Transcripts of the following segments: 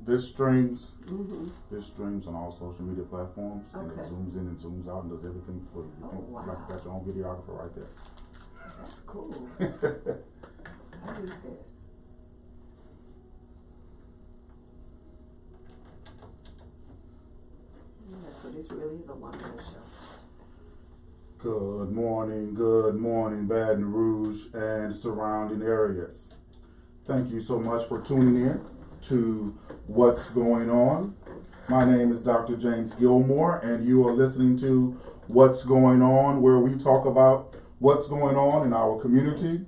This streams. This streams on all social media platforms, and it zooms in and zooms out and does everything for you. Wow. Like you got your own videographer right there. That's cool. I need that. Yeah, so this really is a one-man show. Good morning, Baton Rouge and surrounding areas. Thank you so much for tuning in to What's Going On. My name is Dr. James Gilmore, and you are listening to What's Going On, where we talk about what's going on in our community,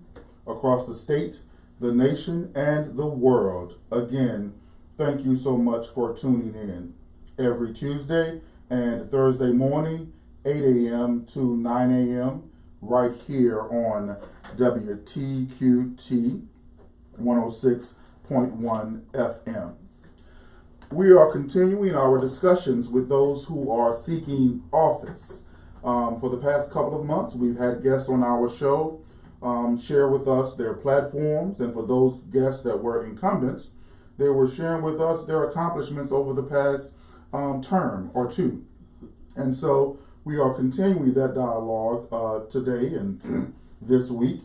across the state, the nation, and the world. Again, thank you so much for tuning in every Tuesday and Thursday morning, 8 a.m. to 9 a.m. right here on WTQT 106.1 FM. We are continuing our discussions with those who are seeking office. For the past couple of months, we've had guests on our show share with us their platforms, and for those guests that were incumbents, they were sharing with us their accomplishments over the past term or two. And so we are continuing that dialogue today and this week,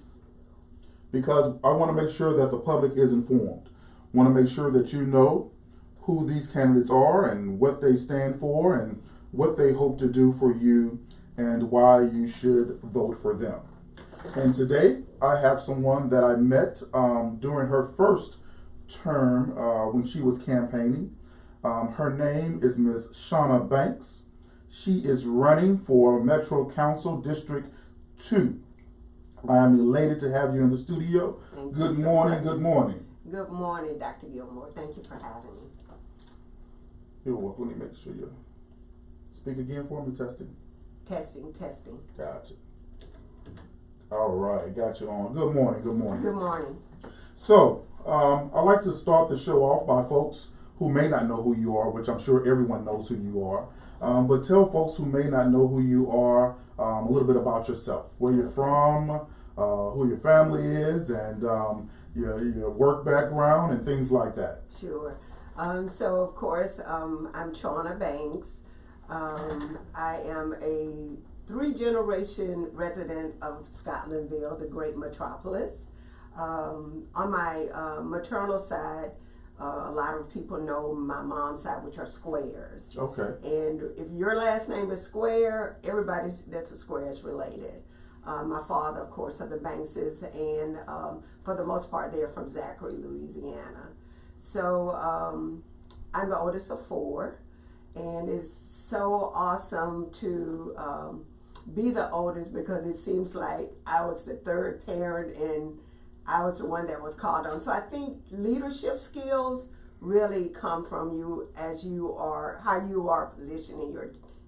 because I want to make sure that the public is informed. I want to make sure that you know who these candidates are and what they stand for and what they hope to do for you and why you should vote for them. And today I have someone that I met during her first term when she was campaigning. Her name is Ms. Chauna Banks. She is running for Metro Council District 2. I am elated to have you in the studio. Good morning. Good morning, Dr. Gilmore. Thank you for having me. You're welcome. Let me make sure you speak again for me. Testing. Testing. Gotcha. All right, got you on. Good morning. Good morning. So, I'd like to start the show off by folks who may not know who you are, which I'm sure everyone knows who you are. But tell folks who may not know who you are a little bit about yourself, where you're from, who your family is, and your work background and things like that. Sure. So, of course, I'm Chauna Banks. I am a 3-generation resident of Scotlandville, the great metropolis. On my maternal side, a lot of people know my mom's side, which are Squares. Okay. And if your last name is Square, everybody that's a Square is related. My father, of course, are the Bankses, and for the most part, they're from Zachary, Louisiana. So I'm the oldest of 4, and it's so awesome to be the oldest, because it seems like I was the 3rd parent and I was the one that was called on. So I think leadership skills really come from you as you are, how you are positioned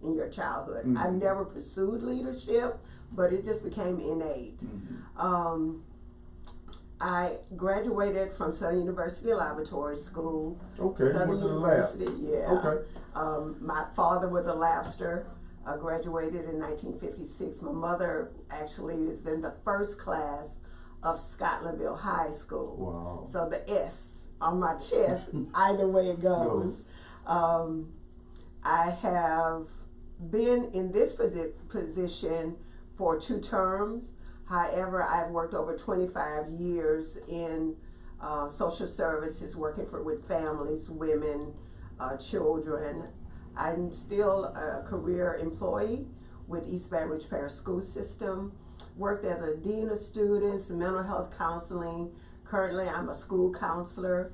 in your childhood. I've never pursued leadership, but it just became innate. I graduated from Southern University Laboratory School. Okay, Southern went to the University, lab. yeah. Okay. My father was a labster. I graduated in 1956. My mother actually is in the first class of Scotlandville High School. Wow. So the S on my chest, either way it goes. I have been in this position for 2 terms. However, I've worked over 25 years in social services, working with families, women, children. I'm still a career employee with East Baton Rouge Parish School System. Worked as a dean of students, mental health counseling. Currently, I'm a school counselor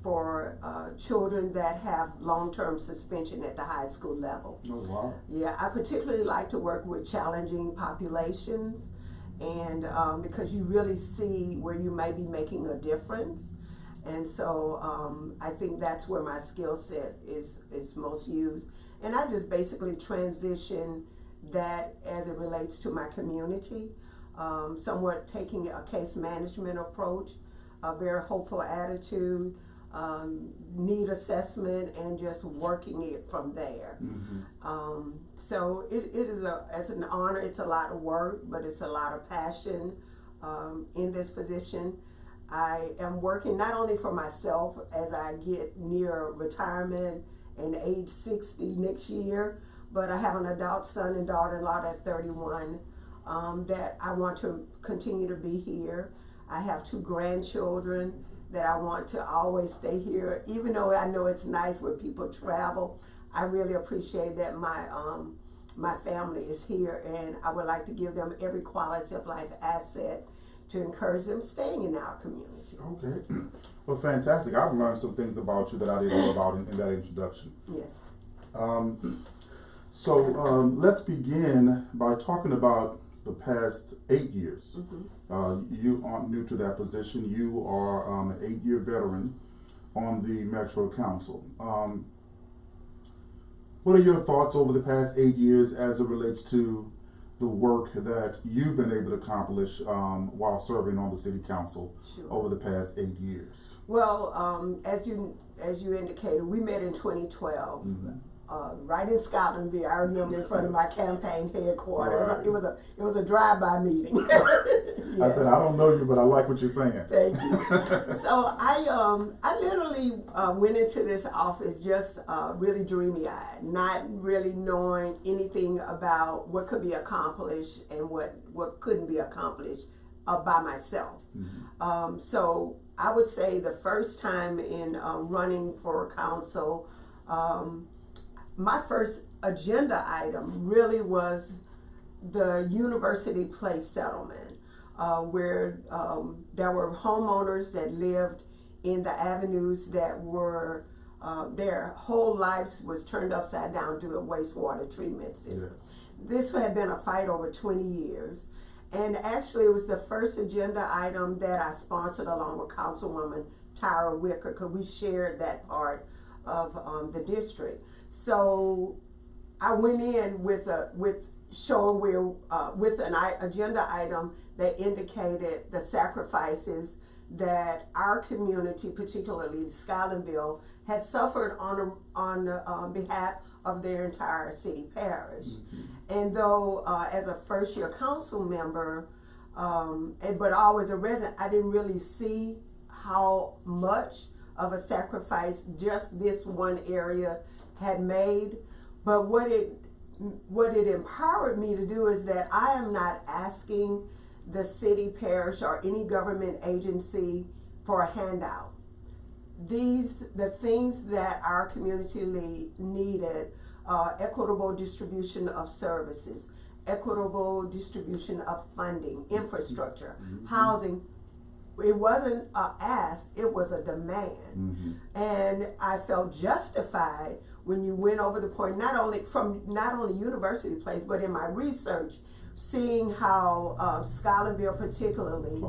for children that have long-term suspension at the high school level. Oh, wow. Yeah, I particularly like to work with challenging populations, and because you really see where you may be making a difference. And so I think that's where my skill set is most used. And I just basically transition that as it relates to my community, somewhat taking a case management approach, a very hopeful attitude, need assessment, and just working it from there. So it is as an honor. It's a lot of work, but it's a lot of passion in this position. I am working not only for myself as I get near retirement and age 60 next year, but I have an adult son and daughter-in-law at 31 that I want to continue to be here. I have 2 grandchildren that I want to always stay here. Even though I know it's nice when people travel, I really appreciate that my family is here, and I would like to give them every quality of life asset to encourage them staying in our community. Okay. Well, fantastic. I've learned some things about you that I didn't know about in that introduction. Yes. So let's begin by talking about the past 8 years. You aren't new to that position. You are an 8-year veteran on the Metro Council. What are your thoughts over the past 8 years as it relates to the work that you've been able to accomplish while serving on the City Council over the past 8 years? Well, as you indicated, we met in 2012. Right in Scotlandville. I remember in front of my campaign headquarters. Right. It was a drive-by meeting. Yes. I said, I don't know you, but I like what you're saying. Thank you. So I literally went into this office just really dreamy-eyed, not really knowing anything about what could be accomplished and what couldn't be accomplished by myself. So I would say the first time in running for council, my first agenda item really was the University Place settlement, where there were homeowners that lived in the avenues that were, their whole lives was turned upside down due to wastewater treatment system. This had been a fight over 20 years. And actually it was the first agenda item that I sponsored along with Councilwoman Chauna Banks, because we shared that part of the district. So I went in with showing where with an agenda item that indicated the sacrifices that our community, particularly Scotlandville, had suffered on behalf of their entire city parish. And though as a first-year council member, but always a resident, I didn't really see how much of a sacrifice just this one area had made. But what it empowered me to do is that I am not asking the city, parish, or any government agency for a handout. The things that our community needed, equitable distribution of services, equitable distribution of funding, infrastructure, housing. It wasn't an ask, it was a demand. And I felt justified when you went over the point, not only University Place, but in my research, seeing how Scotlandville particularly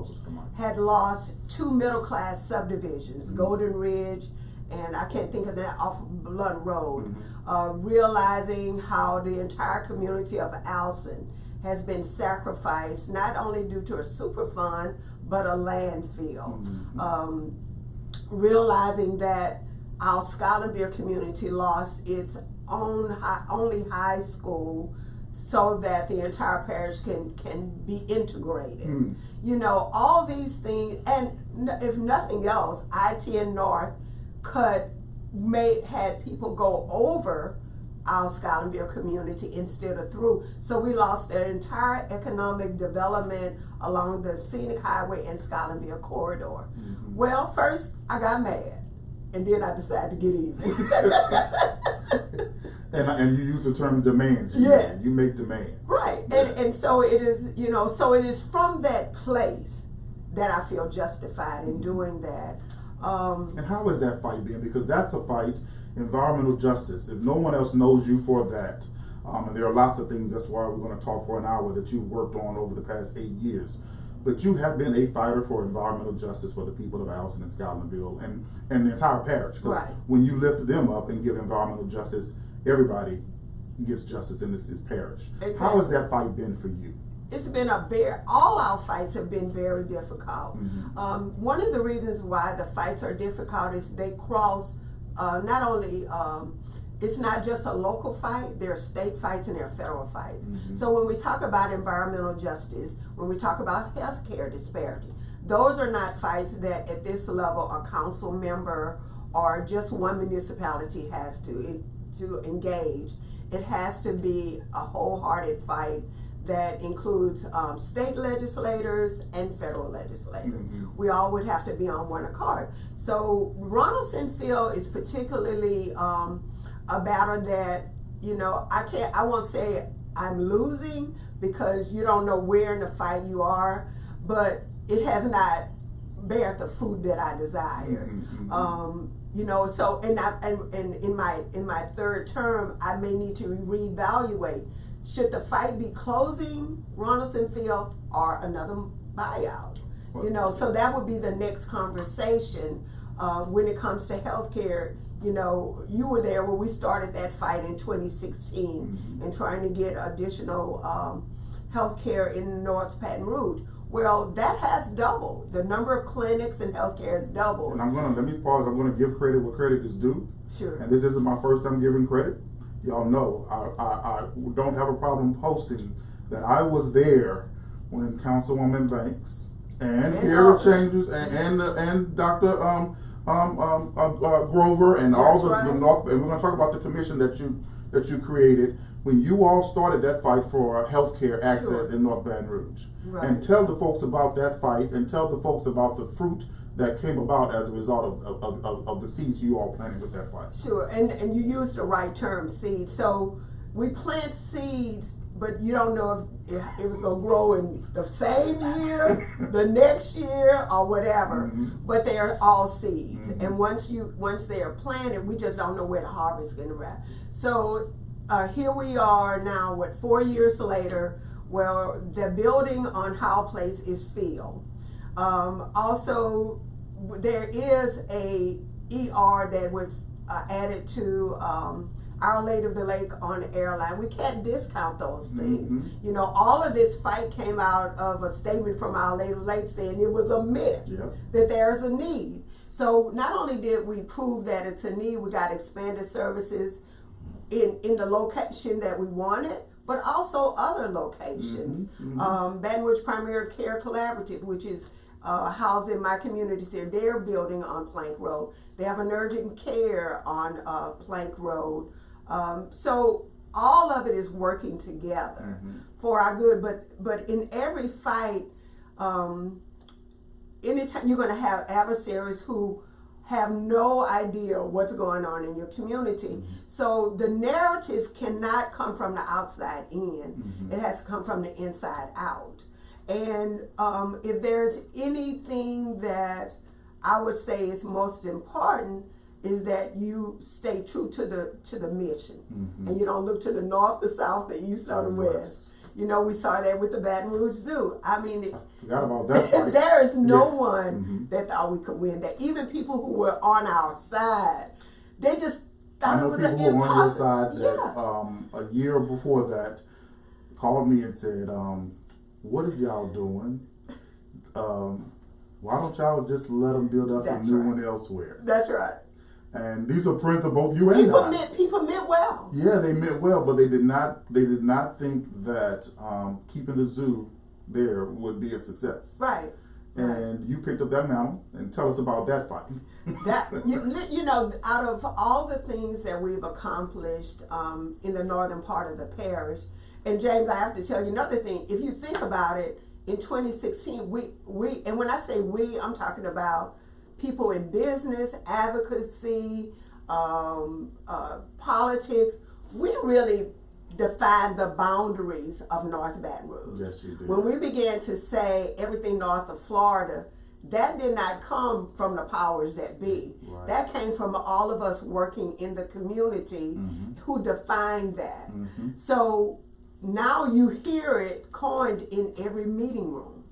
had lost 2 middle-class subdivisions, Golden Ridge, and I can't think of that, off of Blunt Road, realizing how the entire community of Alson has been sacrificed, not only due to a Superfund, but a landfill. Realizing that our Scotlandville community lost its own only high school so that the entire parish can be integrated. You know, all these things, and if nothing else, ITN North had people go over our Scotlandville community instead of through. So we lost the entire economic development along the Scenic Highway and Scotlandville corridor. Well, first I got mad, and then I decided to get even. And you use the term demands. You make demands. Right. And so it is, you know, so it is from that place that I feel justified in doing that. And how is that fight being? Because that's a fight, environmental justice. If no one else knows you for that, and there are lots of things, that's why we're going to talk for an hour, that you've worked on over the past 8 years. But you have been a fighter for environmental justice for the people of Alson and Scotlandville and the entire parish. Because when you lift them up and give environmental justice, everybody gets justice in this parish. Exactly. How has that fight been for you? It's been all our fights have been very difficult. One of the reasons why the fights are difficult is they cross not only, it's not just a local fight, there are state fights and there are federal fights. So when we talk about environmental justice, when we talk about healthcare disparity, those are not fights that at this level a council member or just one municipality has to engage. It has to be a wholehearted fight that includes state legislators and federal legislators. We all would have to be on one accord. So Ronaldson Field is particularly a battle that, you know, I won't say I'm losing because you don't know where in the fight you are, but it has not bear the fruit that I desire. You know, so and in my third term, I may need to reevaluate. Should the fight be closing Ronaldson Field or another buyout? You know, so that would be the next conversation when it comes to healthcare. You know, you were there when we started that fight in 2016 and trying to get additional healthcare in North Baton Rouge. Well, that has doubled. The number of clinics and healthcare has doubled. And let me pause. I'm gonna give credit where credit is due. Sure. And this isn't my first time giving credit. Y'all know I don't have a problem posting that I was there when Councilwoman Banks and Kara Chambers and Dr. Grover and all the North, and we're going to talk about the commission that you created when you all started that fight for healthcare access in North Baton Rouge. And tell the folks about that fight and tell the folks about the fruit that came about as a result of the seeds you all planted with that fight. Sure, and you used the right term, seeds. So we plant seeds, but you don't know if it's going to grow in the same year, the next year, or whatever. But they are all seeds, and once they are planted, we just don't know where the harvest is going to wrap. So here we are now, 4 years later. Well, the building on Howell Place is filled. Also, there is a ER that was added to Our Lady of the Lake on the airline. We can't discount those things. You know, all of this fight came out of a statement from Our Lady of the Lake saying it was a myth that there's a need. So not only did we prove that it's a need, we got expanded services in the location that we wanted, but also other locations. Baton Rouge Primary Care Collaborative, which is housed in my communities here, they're building on Plank Road. They have an urgent care on Plank Road. So all of it is working together for our good. But in every fight, anytime you're going to have adversaries who have no idea what's going on in your community. So the narrative cannot come from the outside in. It has to come from the inside out. And if there's anything that I would say is most important, is that you stay true to the mission, and you don't look to the north, the south, the east, or the west. You know, we saw that with the Baton Rouge Zoo. I mean, forgot about that fight. There is no one that thought we could win that. Even people who were on our side, they just thought it was an impossible. I know people who were on your side that a year before that called me and said, "What are y'all doing? Why don't y'all just let them build us a new one elsewhere?" That's right. And these are friends of both you and I. People meant well. Yeah, they meant well, but they did not think that keeping the zoo there would be a success. Right. And you picked up that mantle, and tell us about that fight. You know, out of all the things that we've accomplished in the northern part of the parish, and James, I have to tell you another thing. If you think about it, in 2016, we and when I say we, I'm talking about people in business, advocacy, politics. We really defined the boundaries of North Baton Rouge. Yes, you did. When we began to say everything north of Florida, that did not come from the powers that be. Right. That came from all of us working in the community who defined that. So now you hear it coined in every meeting room.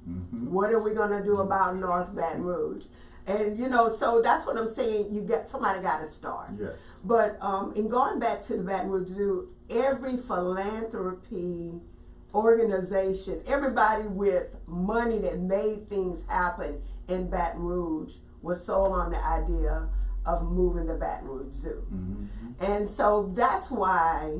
What are we going to do about North Baton Rouge? And you know, so that's what I'm saying. Somebody got to start. Yes. But in going back to the Baton Rouge Zoo, every philanthropy organization, everybody with money that made things happen in Baton Rouge was sold on the idea of moving the Baton Rouge Zoo. And so that's why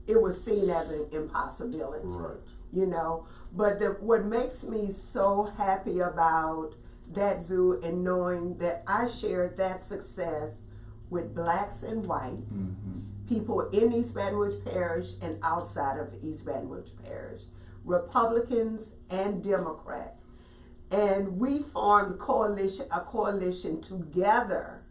it was seen as an impossibility. Right. you know. But what makes me so happy about that zoo and knowing that I shared that success with blacks and whites, people in East Baton Rouge Parish and outside of East Baton Rouge Parish, Republicans and Democrats. And we formed a coalition together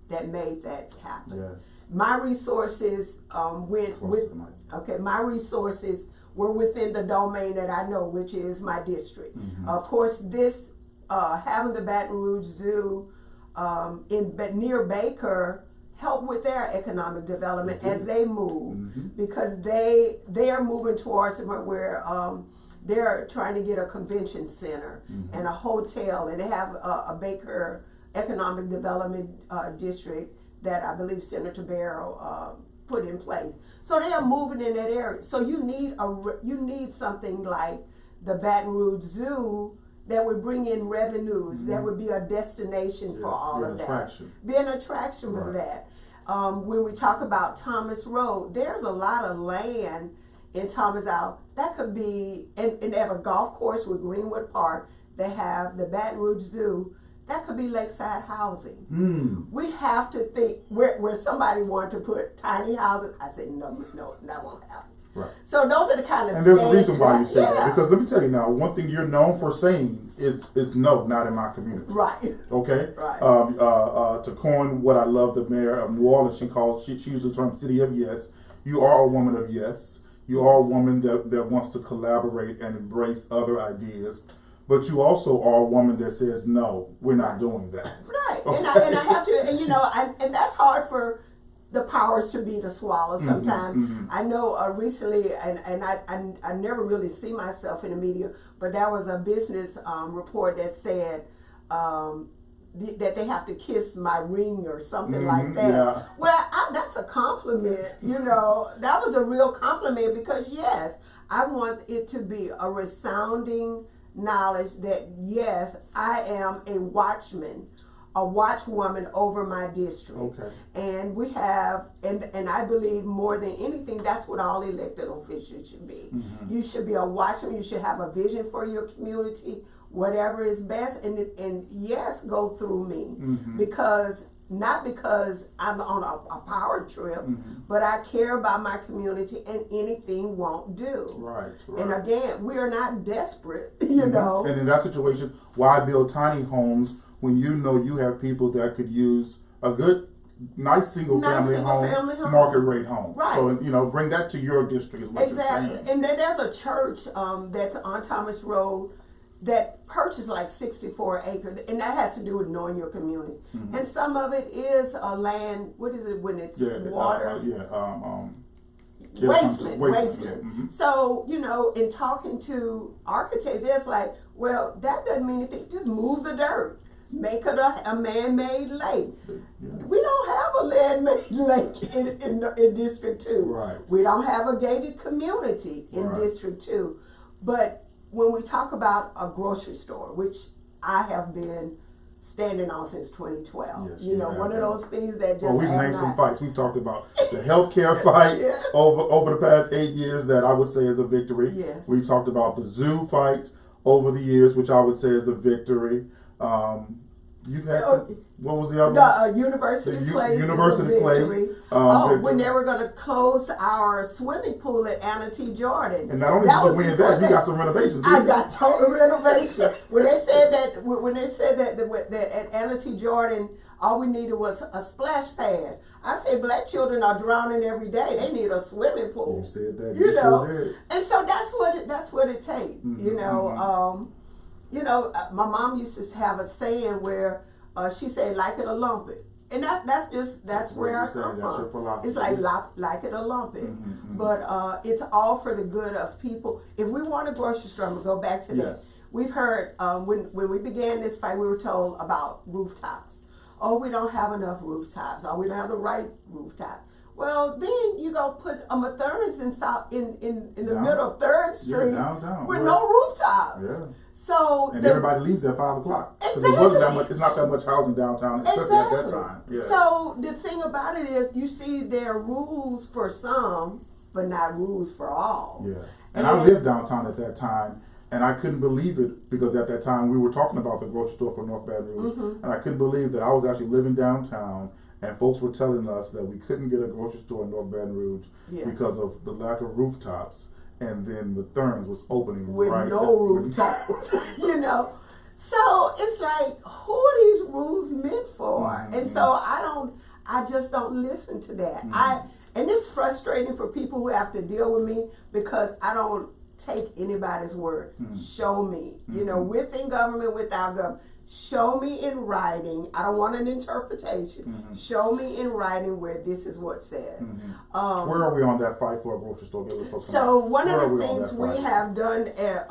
that made that happen. Yes. My resources my resources were within the domain that I know, which is my district. Of course, this having the Baton Rouge Zoo near Baker help with their economic development as they move, because they are moving towards where they're trying to get a convention center and a hotel, and they have a Baker economic development district that I believe Senator Barrow put in place. So they are moving in that area. So you need something like the Baton Rouge Zoo that would bring in revenues, that would be a destination for all of that. Be an attraction for that. When we talk about Thomas Road, there's a lot of land in Thomas Out that could be, and they have a golf course with Greenwood Park. They have the Baton Rouge Zoo. That could be lakeside housing. We have to think where somebody wanted to put tiny houses. I said no, that won't happen. Right. So those are the kind of and there's a reason why you say that, because let me tell you now, one thing you're known for saying is no, not in my community. Right. Okay. Right. To coin what I love, the mayor of New Orleans, she uses the term "city of yes." You are a woman of yes. You are a woman that wants to collaborate and embrace other ideas. But you also are a woman that says, no, we're not doing that. Right. Okay. And I have to, and you know, and that's hard for the powers to be to swallow sometimes. I know recently, and I never really see myself in the media, but there was a business report that said that they have to kiss my ring or something like that. Yeah. Well, that's a compliment, you know. That was a real compliment, because yes, I want it to be a resounding knowledge that yes, I am a watchman, a watchwoman over my district. Okay. And we have, and I believe more than anything, that's what all elected officials should be. You should be a watchman. You should have a vision for your community, whatever is best, and yes, go through me, because not because I'm on a power trip, but I care about my community, and anything won't do. Right. And again, we are not desperate, you know. And in that situation, why build tiny homes when you know you have people that could use a good, nice single family home, market rate home? Right. So, you know, bring that to your district is what you're saying. And then there's a church that's on Thomas Road that purchased like 64 acres, and that has to do with knowing your community. And some of it is land. What is it when it's water? Wasteland. So, you know, in talking to architects, it's like, well, that doesn't mean anything. Just move the dirt, make it a man-made lake. We don't have a man-made lake in District 2. Right. We don't have a gated community in District 2. But when we talk about a grocery store, which I have been standing on since 2012, you know, one of those things that just. Well, we've named some fights. We've talked about the healthcare fight over the past 8 years that I would say is a victory. Yes. We talked about the zoo fight over the years, which I would say is a victory. You've had some, what was the other one? The University Place. University Place. When they were going to close our swimming pool at Anna T. Jordan. And not only did you win that, you got some renovations. I got total renovation. When they said that at Anna T. Jordan, all we needed was a splash pad. I said, black children are drowning every day. They need a swimming pool. You said that. You know, sure did. And so that's what it takes. You know. You know, my mom used to have a saying where she said, "Like it or lump it," and that's where I come from. It's like it or lump it, but it's all for the good of people. If we want a grocery store, we'll go back to this. We've heard when we began this fight, we were told about rooftops. Oh, we don't have enough rooftops. Oh, we don't have the right rooftop. Well, then you go put a Mathernes in the middle of 3rd Street with no rooftop. Yeah. So everybody leaves at 5 o'clock. Exactly. It wasn't that much. It's not that much housing downtown, especially at that time. Yeah. So the thing about it is, you see there are rules for some, but not rules for all. Yeah. And I lived downtown at that time, and I couldn't believe it because at that time we were talking about the grocery store for North Baton Rouge, and I couldn't believe that I was actually living downtown, and folks were telling us that we couldn't get a grocery store in North Baton Rouge because of the lack of rooftops, and then the Thurns was opening with right no rooftops, you know. So it's like, who are these rules meant for? And so I just don't listen to that. And it's frustrating for people who have to deal with me because I don't take anybody's word. Show me, you know, within government, without government. Show me in writing. I don't want an interpretation. Show me in writing where this is what said. Where are we on that fight for a grocery store? So one of the things we have done at,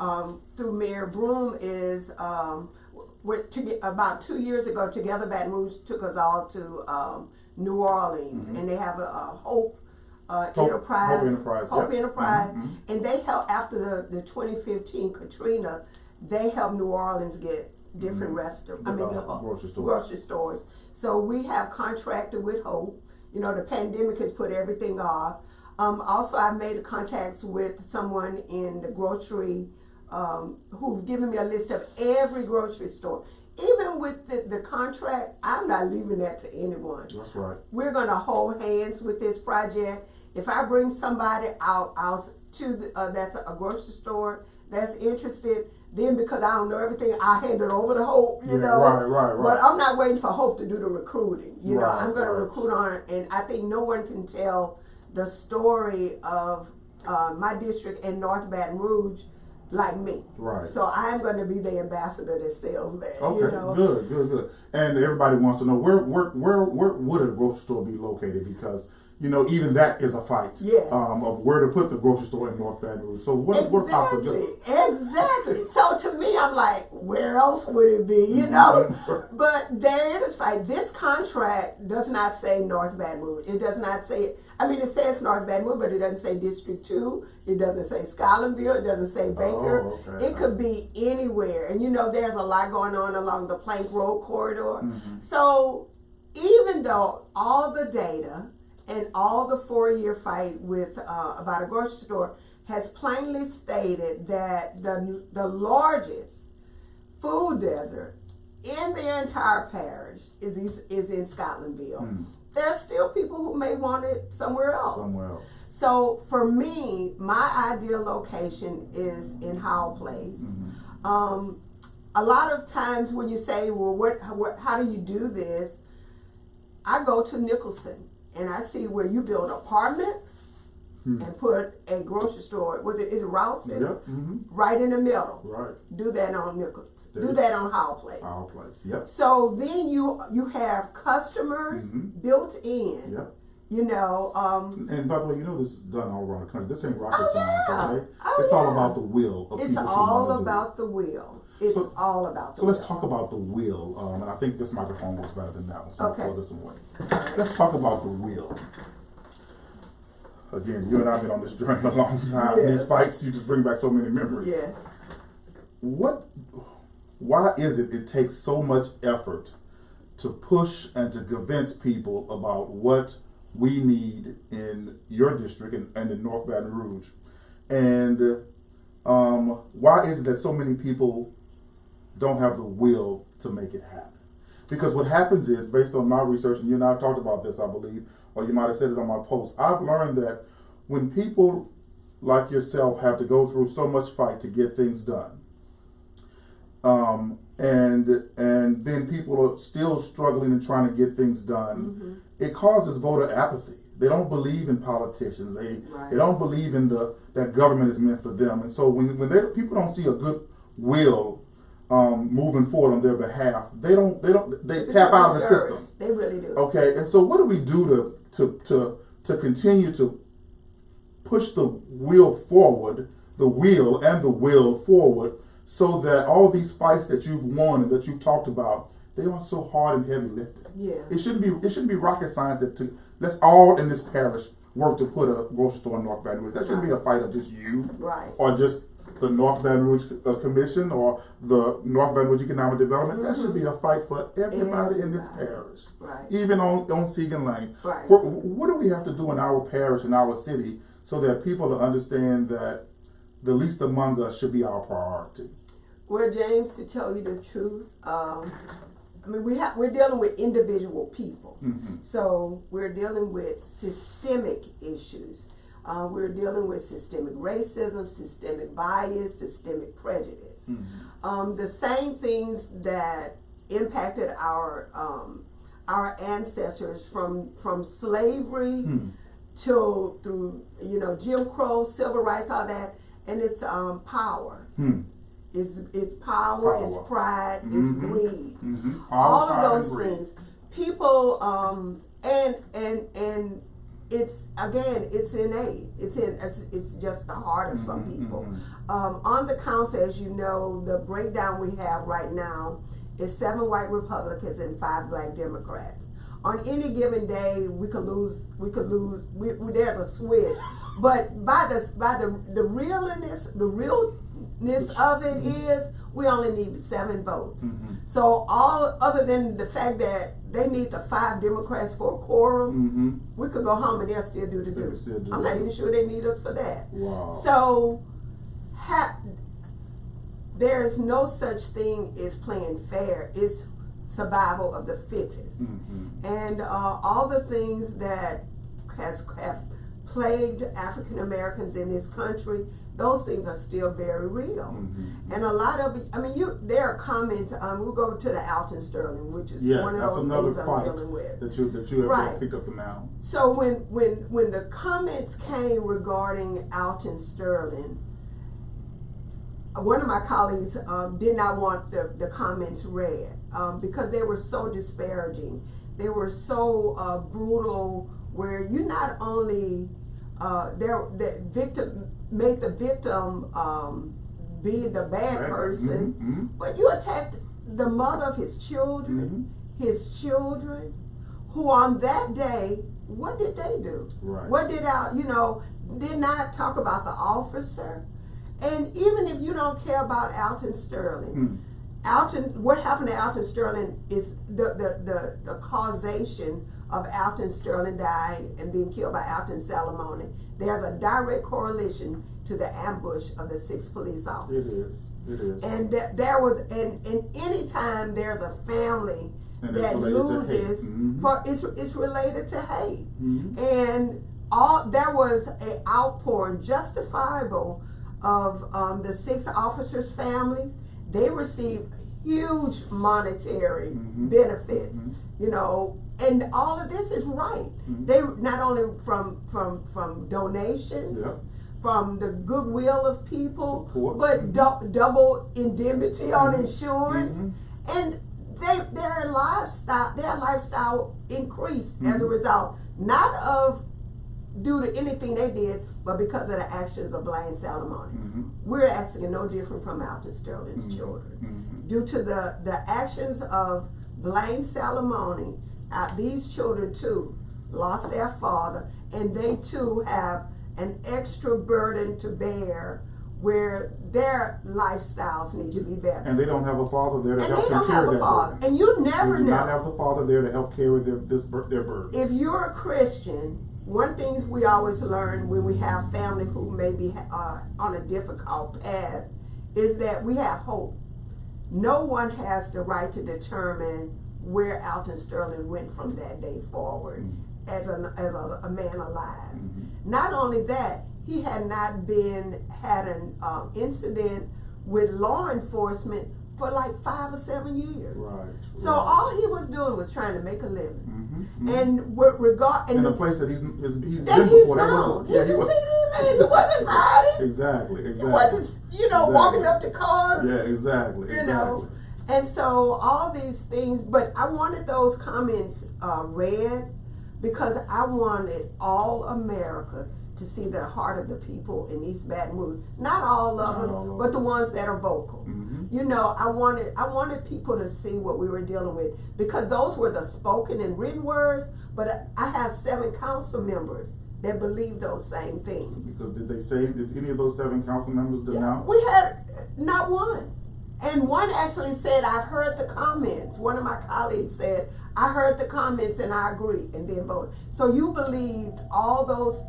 through Mayor Broom is about 2 years ago, Together Baton Rouge took us all to New Orleans, and they have a Hope Enterprise, and they helped after the 2015 Katrina. They helped New Orleans get different grocery stores. So we have contracted with Hope. You know, the pandemic has put everything off. Also, I've made contacts with someone in the grocery who's given me a list of every grocery store. Even with the contract, I'm not leaving that to anyone. That's right. We're going to hold hands with this project. If I bring somebody out to that's a grocery store that's interested, then because I don't know everything, I hand it over to Hope, you know. Right. But I'm not waiting for Hope to do the recruiting. You know, I'm going to recruit on it, and I think no one can tell the story of my district in North Baton Rouge like me. Right. So I'm going to be the ambassador that sells that. Okay, you know? Good. And everybody wants to know where would a grocery store be located, because you know, even that is a fight. Of where to put the grocery store in North Baton Rouge. So what possibilities? Exactly. So to me, I'm like, where else would it be? You know. But there is fight. This contract does not say North Baton Rouge. It does not say. I mean, it says North Baton Rouge, but it doesn't say District 2. It doesn't say Scotlandville. It doesn't say Baker. It could be anywhere. And you know, there's a lot going on along the Plank Road corridor. So even though all the data and all the 4-year fight with about a grocery store has plainly stated that the largest food desert in the entire parish is in Scotlandville. There are still people who may want it somewhere else. So for me, my ideal location is in Howell Place. A lot of times when you say, well, how do you do this? I go to Nicholson. And I see where you build apartments and put a grocery store. Is it Rouse Center? Right in the middle. Right. Do that on Nichols. Do that on Howell Place. Howell Place. Yep. So then you have customers built in. Yep. You know. And by the way, you know this is done all around the country. This ain't rocket science, okay? It's all about the will of people. It's all about the will. It's all about the will. So let's talk about the will. And I think this microphone works better than that one. So I'll throw this away. Let's talk about the will. Again, you and I have been on this journey a long time. These fights, you just bring back so many memories. Why is it takes so much effort to push and to convince people about what we need in your district and in North Baton Rouge? And why is it that so many people don't have the will to make it happen? Because what happens is, based on my research, and you and I talked about this, I believe, or you might have said it on my post, I've learned that when people like yourself have to go through so much fight to get things done, and then people are still struggling and trying to get things done, it causes voter apathy. They don't believe in politicians. They don't believe in that government is meant for them. And so when people don't see a good will moving forward on their behalf, they tap out of the system. They really do. Okay, and so what do we do to continue to push the wheel forward, the wheel and the will forward, so that all these fights that you've won and that you've talked about, they aren't so hard and heavy lifted? It shouldn't be rocket science let's all in this parish work to put a grocery store in North Baton Rouge. That shouldn't be a fight of just you, or just the North Baton Rouge Commission or the North Baton Rouge Economic Development. That should be a fight for everybody in this parish, even on Segan Lane. What do we have to do in our parish, in our city, so that people understand that the least among us should be our priority? Well, James, to tell you the truth, we're dealing with individual people. Mm-hmm. So we're dealing with systemic issues. We're dealing with systemic racism, systemic bias, systemic prejudice. Mm-hmm. The same things that impacted our ancestors from slavery to through Jim Crow, civil rights, all that, and it's power. It's power, it's pride, it's greed. All of those things. People and it's innate. It's just the heart of some people. On the council, as you know, the breakdown we have right now is 7 white Republicans and 5 black Democrats. On any given day, we could lose. There's a switch, but by the realness of it is we only need 7 votes. So all other than the fact that they need the 5 Democrats for a quorum, we could go home and they'll still do the do. I'm not even sure they need us for that. Wow. So there's no such thing as playing fair. It's survival of the fittest. And all the things that have plagued African Americans in this country, those things are still very real. And a lot of it, there are comments, we'll go to the Alton Sterling, which is one of those things I'm dealing with. That you have picked up now. So when the comments came regarding Alton Sterling, one of my colleagues did not want the comments read because they were so disparaging. They were so brutal, where you not only made the victim be the bad person, but you attacked the mother of his children, who on that day, what did they do? What did did not talk about the officer. And even if you don't care about Alton Sterling, what happened to Alton Sterling is the causation of Alton Sterling dying and being killed by Alton Salamone. There's a direct correlation to the ambush of the 6 police officers. It is. And there was, and any time there's a family that loses, it's related to hate. And there was an outpouring, justifiable, of the 6 officers' families. They received huge monetary benefits, and all of this is right. They not only from donations, from the goodwill of people, but double indemnity on insurance, and their lifestyle increased as a result, not of due to anything they did, but because of the actions of Blaine Salamone. We're asking no different from Alton Sterling's children. Due to the actions of Blaine Salamone, these children too lost their father, and they too have an extra burden to bear, where their lifestyles need to be better. And they don't have a father there to help them carry their burden. And you never know. They do not have the father there to help carry their burden. If you're a Christian, one thing we always learn when we have family who may be on a difficult path is that we have hope. No one has the right to determine where Alton Sterling went from that day forward as a man alive. Not only that, he had not had an incident with law enforcement for like 5 or 7 years. So all he was doing was trying to make a living. And with regard in a place that he's been known. He's a CD man. He wasn't hiding. Exactly. He wasn't, walking up to cars. Yeah, exactly. And so all these things, but I wanted those comments read because I wanted all America to see the heart of the people in East Baton Rouge. Not all of them, but the ones that are vocal. I wanted people to see what we were dealing with, because those were the spoken and written words, but I have 7 council members that believe those same things. Because did any of those 7 council members denounce? We had not one. And one actually said, I've heard the comments. One of my colleagues said, I heard the comments and I agree, and then voted. So you believed all those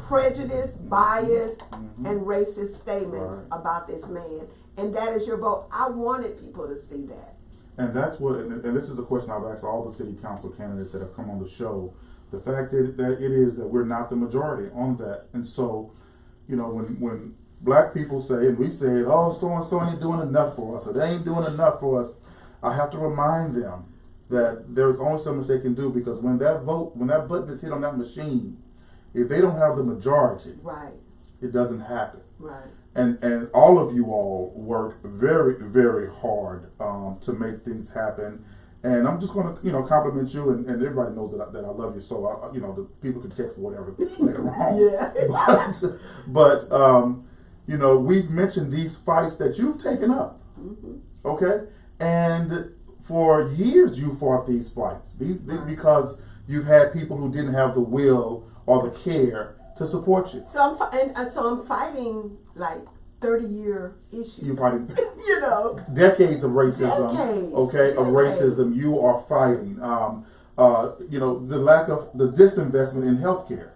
prejudice, bias, and racist statements Right. about this man. And that is your vote. I wanted people to see that. And that's what, and this is a question I've asked all the city council candidates that have come on the show. The fact that it is that we're not the majority on that. And so, you know, when black people say, and we say, oh, so-and-so ain't doing enough for us, or they ain't doing enough for us, I have to remind them that there's only so much they can do, because when that button is hit on that machine, if they don't have the majority, Right. it doesn't happen. Right. And all of you all work very, very hard to make things happen. And I'm just going to, compliment you, and everybody knows that I love you. So, the people can text whatever later on. Yeah. But we've mentioned these fights that you've taken up. Okay? And for years you fought these fights. Because you've had people who didn't have the will or the care to support you. So I'm fighting like 30-year issues. You're fighting decades of racism. Decades. Racism you are fighting. The lack of the disinvestment in healthcare.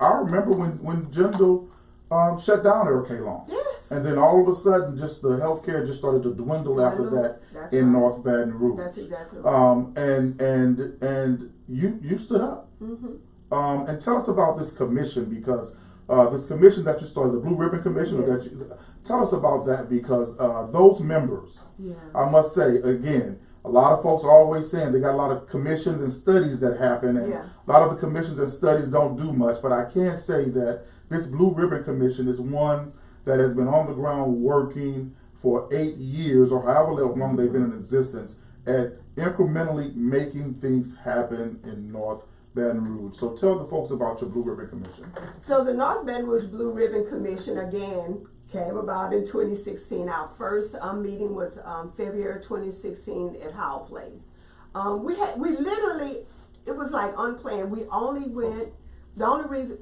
I remember when Jindal shut down Eric Long. Yes. And then all of a sudden just the healthcare just started to dwindle after that. That's in right. North Baton Rouge. That's exactly right. And you stood up. And tell us about this commission, because this commission that you started, the Blue Ribbon Commission, Yes. Tell us about that, because those members, I must say, again, a lot of folks are always saying they got a lot of commissions and studies that happen, and a lot of the commissions and studies don't do much, but I can say that this Blue Ribbon Commission is one that has been on the ground working for 8 years, or however long they've been in existence, at incrementally making things happen in North Baton Rouge. So tell the folks about your Blue Ribbon Commission. So the North Baton Rouge Blue Ribbon Commission, again, came about in 2016. Our first meeting was February 2016 at Howell Place. It was like unplanned. We only went, the only reason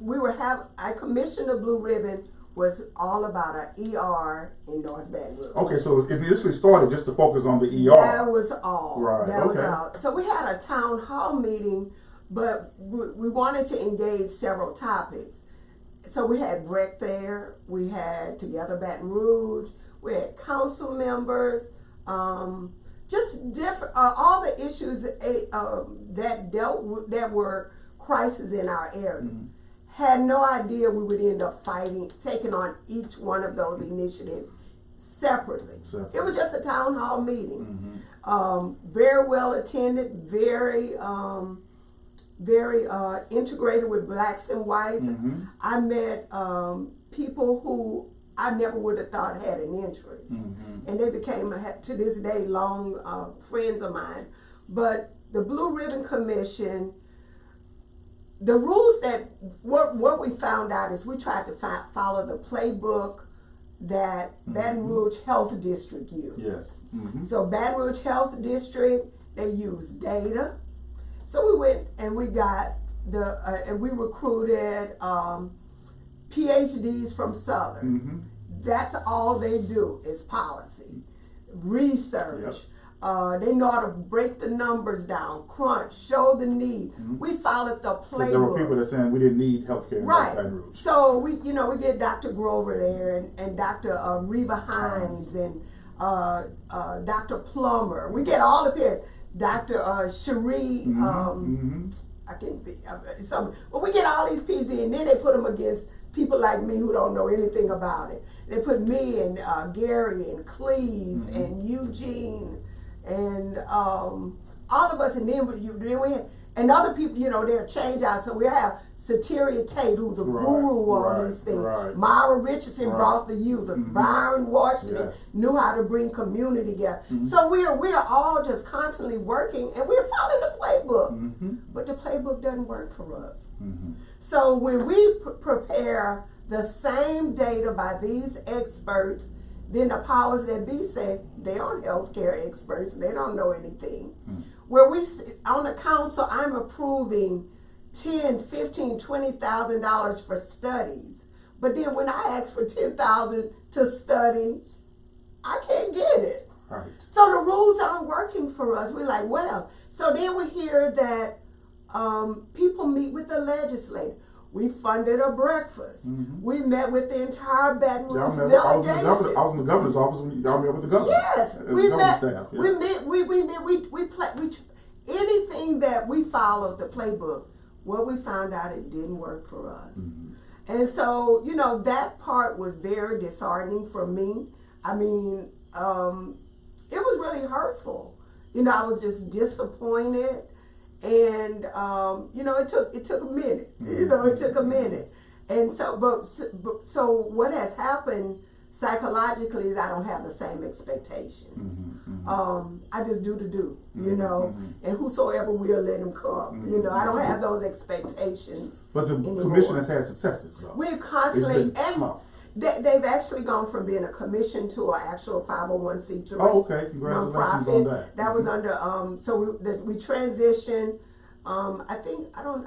I commissioned the Blue Ribbon was all about an ER in North Baton Rouge. Okay, so it initially started just to focus on the ER. That was all. Right, that was okay. all. So we had a town hall meeting, but we wanted to engage several topics. So we had Breck there, we had Together Baton Rouge, we had council members, just different, all the issues that were crises in our area. Had no idea we would end up taking on each one of those initiatives separately. It was just a town hall meeting. Very well attended, very integrated with blacks and whites. I met people who I never would have thought had an interest. And they became, to this day, long friends of mine. But the Blue Ribbon Commission, the rules what we found out is we tried to follow the playbook that Baton Rouge Health District used. Yes. So Baton Rouge Health District, they use data. So we went and we got and we recruited PhDs from Southern. That's all they do is policy, research. They know how to break the numbers down, crunch, show the need. We followed the playbook. There were people that saying we didn't need healthcare in Baton Rouge. So we get Dr. Grover there and Dr. Reba Hines and Dr. Plummer. We get all of it. Dr. Cherie, I can't think of some. But we get all these PhDs, and then they put them against people like me who don't know anything about it. They put me and Gary and Cleve and Eugene and all of us, and then we had, and other people, they're changed out. So we have Sateria Tate, who's a guru on these things. Myra Richardson brought the youth. Byron Washington knew how to bring community together. So we are all just constantly working, and we're following the playbook. But the playbook doesn't work for us. So when we prepare the same data by these experts, then the powers that be say they aren't healthcare experts. They don't know anything. Where we on the council, I'm approving $10,000, $15,000, $20,000 for studies. But then when I ask for $10,000 to study, I can't get it. So the rules aren't working for us. We're like, what else? So then we hear that people meet with the legislature. We funded a breakfast. Mm-hmm. We met with the entire Baton Rouge I was in the governor's office when y'all met with the governor. Yes, we met. Staff, yeah. We anything that we followed the playbook. Well, we found out it didn't work for us. Mm-hmm. And so, you know, that part was very disheartening for me. I mean, it was really hurtful. You know, I was just disappointed. And, you know, it took a minute. You know, it took a minute. And so, so what has happened psychologically is I don't have the same expectations. I just do the do, you know, and whosoever will, let him come. You know, I don't have those expectations. But the anymore. commission has had successes, though. We're constantly, tough. They've actually gone from being a commission to an actual 501c3 Oh, okay. Congratulations nonprofit. on that. That was under so we transitioned. I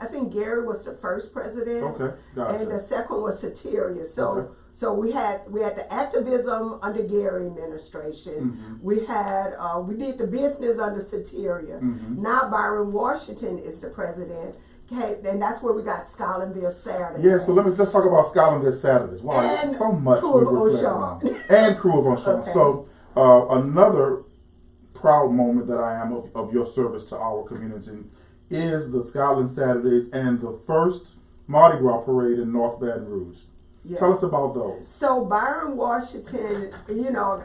think Gary was the first president. Okay, gotcha. And the second was Soteria. So Okay. so we had the activism under Gary administration. We did the business under Soteria. Now Byron Washington is the president. Okay, and that's where we got Scolinville Saturday. Yeah, so let's talk about Scolinville Saturdays. Wow, and so much Crew of we reflect Auchan. on. And Crew of Auchan. Okay. So another proud moment that I am of your service to our community is the Scotland Saturdays and the first Mardi Gras parade in North Baton Rouge. Yes. Tell us about those. So Byron Washington, you know,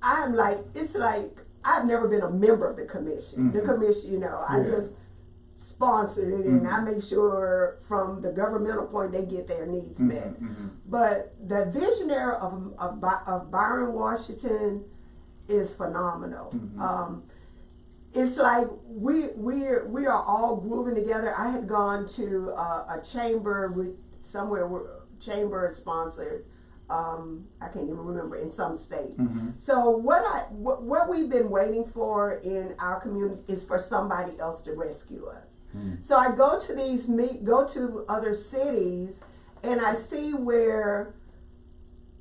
I'm like, it's like I've never been a member of the commission. The commission, you know, I just sponsored it and I make sure from the governmental point they get their needs met. But the visionary of Byron Washington is phenomenal. It's like we are all grooving together. I had gone to a chamber chamber sponsored. I can't even remember, in some state. So what we've been waiting for in our community is for somebody else to rescue us. So I go to go to other cities, and I see where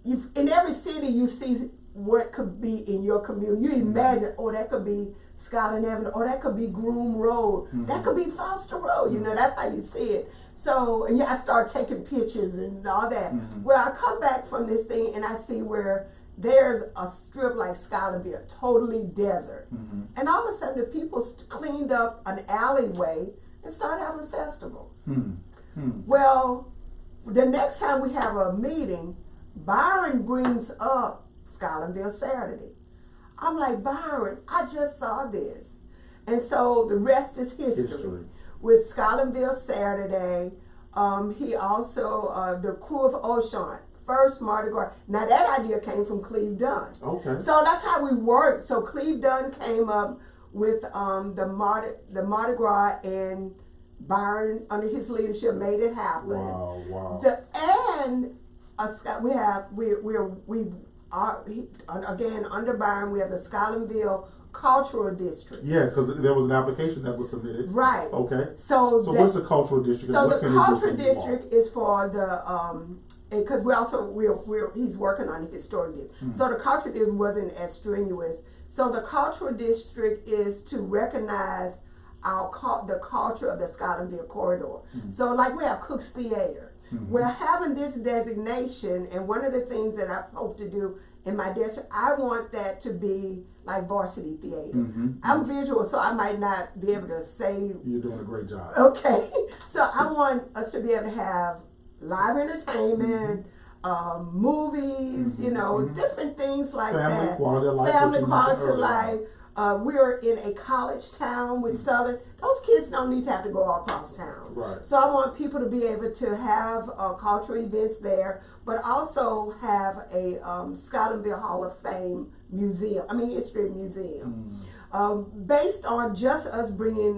in every city you see what could be in your community. You imagine, oh, that could be Scotland Avenue, oh, that could be Groom Road, that could be Foster Road. You know, that's how you see it. So, and I start taking pictures and all that. Well, I come back from this thing and I see where there's a strip like Scolinville, totally desert. And all of a sudden the people cleaned up an alleyway and started having festivals. Well, the next time we have a meeting, Byron brings up Scolinville Saturday. I'm like, Byron, I just saw this. And so the rest is history. With Scolinville Saturday, he also, the Crew of Auchan, first Mardi Gras. Now that idea came from Cleve Dunn. Okay. So that's how we worked. So Cleve Dunn came up with the Mardi Gras, and Byron, under his leadership, made it happen. Wow. Again, under Byron, we have the Scolinville Cultural District. Yeah, because there was an application that was submitted. Right. Okay. So what's the cultural district? So the cultural district is for the because he's working on the historic district. So the cultural district wasn't as strenuous. So the cultural district is to recognize the culture of the Scolinville corridor. So like we have Cook's Theater. We're having this designation, and one of the things that I hope to do in my district, I want that to be like varsity theater. I'm visual, so I might not be able to say. You're doing a great job. Okay. So I want us to be able to have live entertainment, movies, you know, different things like that. Quality of life. Family quality of life. We're in a college town with Southern. Those kids don't need to have to go all across town. Right. So I want people to be able to have cultural events there, but also have a Scolinville Hall of Fame museum. History museum. Based on just us bringing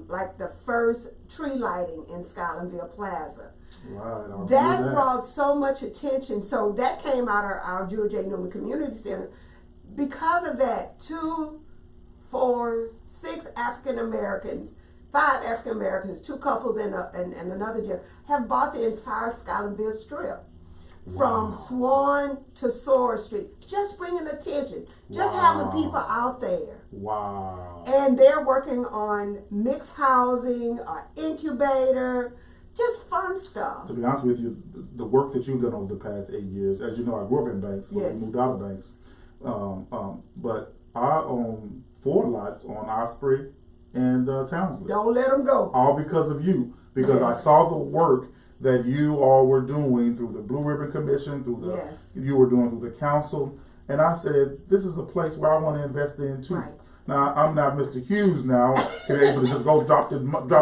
like the first tree lighting in Scolinville Plaza. Right. That brought so much attention. So that came out of our George A. Newman Community Center. Because of that, 2, 4, 6 African Americans, 5 African Americans, 2 couples and another gender have bought the entire Scolinville Strip. From Swan to Sora Street, just bringing attention, just having people out there. Wow. And they're working on mixed housing, incubator. just fun stuff. To be honest with you, the work that you've done over the past 8 years, as you know, I grew up in Banks, but Yes. we moved out of Banks. But I own 4 lots on Osprey and Townsley. Don't let them go. All because of you, because I Yes. saw the work that you all were doing through the Blue Ribbon Commission, through the Yes. you were doing through the council, and I said, this is a place where I want to invest in too. Right. Now I'm not Mr. Hughes now, to be able to just go drop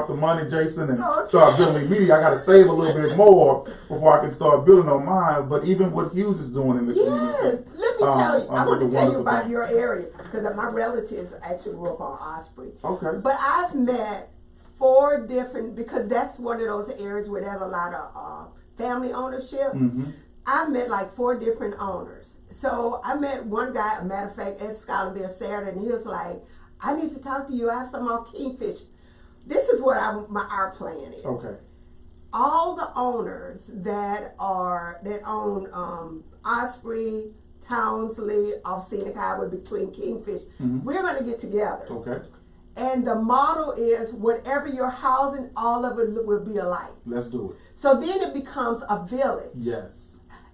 the money, Jason, and Okay. start building media. I got to save a little bit more before I can start building on mine. But even what Hughes is doing in the Yes, community, let me tell you. I want it's a to tell you wonderful about thing. your area because my relatives actually grew up on Osprey. Okay. But I've met 4 different, because that's one of those areas where there's a lot of family ownership. Mm-hmm. I've met like 4 different owners. So I met one guy, a matter of fact, at Scotlandville Saturday, and he was like, I need to talk to you. I have some more Kingfish. This is what our plan is. Okay. All the owners that own Osprey, Townsley, off Scenic Highway between Kingfish, we're going to get together. Okay. And the model is whatever you're housing, all of it will be alike. Let's do it. So then it becomes a village. Yes.